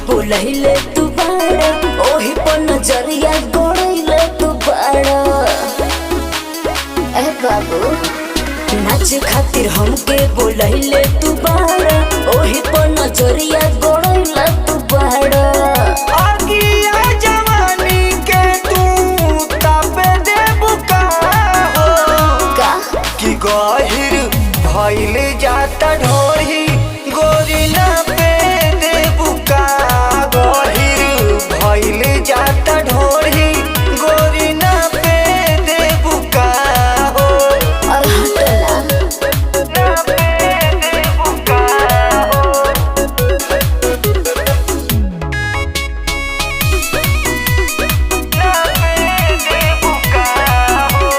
बोलैले तू बाड़ा, ओही पर नजरिया गड़ैले तू बाड़ा। ए बाबू नाच खातिर हमके बोलैले तू बाड़ा, ओही पर नजरिया गड़ैले तू बाड़ा। आगिया जवानी के तू तापे देबू का हो, का कि गहिर भइल जाता ढोरी गोरी ना पे देबू का। गहिर भइल जाता ढोरी गोरी ना पे देबू का हो, और हटला ना पे देबू का हो। ना पे देबू का हो।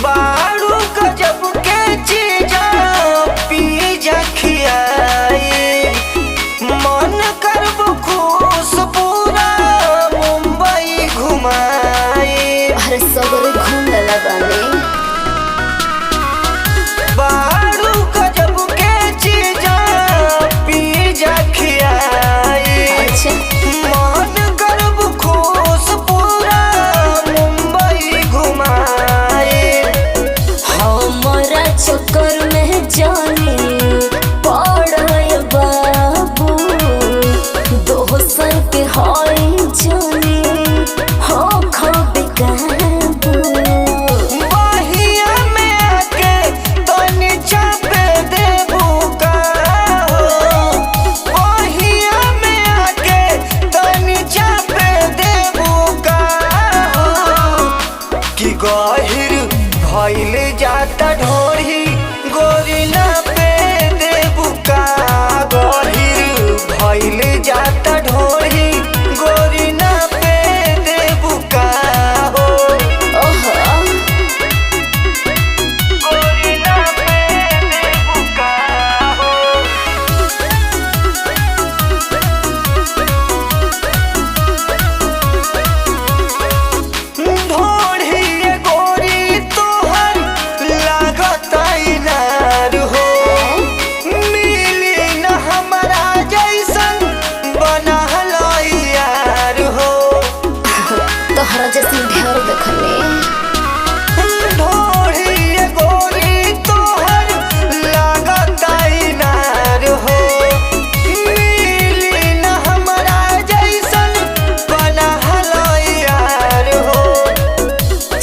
बारू गजब के चीजा पीजा खियाई, मन करब खुश पूरा मुंबई घुमाई। अरे सगरे घूम लेला बानी। बारू गजब के चीजा पीजा खियाई, अच्छा मन करब खुश पूरा मुंबई घुमाई। हमारा चक्कर में जानी पड़े बाबू, दोसर के हाय जानी हो खबे काबू। बहिया में आके तनी चापे देबू का हो, बहिया में आके तनी चापे देबू का हो, कि गहिर भइल जाता ढोरी गोरी ना पे देबू का। गहिर भइल जाता ढोरी गोरी ना पे देबू का हो, ओहो गोरी ना पे देबू का हो। ढोढ़ी गोरी तोहर लागत इनार हो, मिली न हमरा जैसन बनल यार हो। तोहरा जैसे ढेर देखले। ढोढ़ी गोरी तोहर लागत इनार हो, मिली न हमरा जैसन बनल यार हो।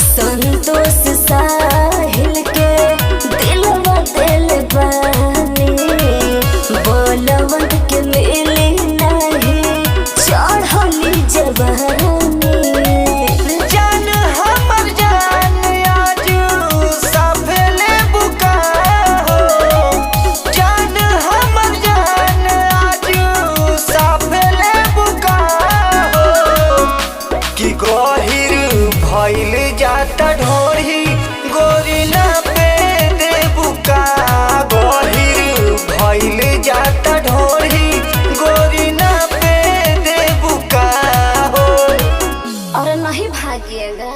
संतोष साहिल के दिलवा दिल बानी, बोलवंत के मिली नहीं चढ़ली जवानी। जान हमर जान आज साफे लेबू का हो, जान हमर जान आज साफे लेबू का हो, कि गहिर भइल जाता ढोरी गोरी ना पे देबू का। गहिर भइल जाता ढोरी गोरी ना पे देबू का हो। और नहीं भागिएगा।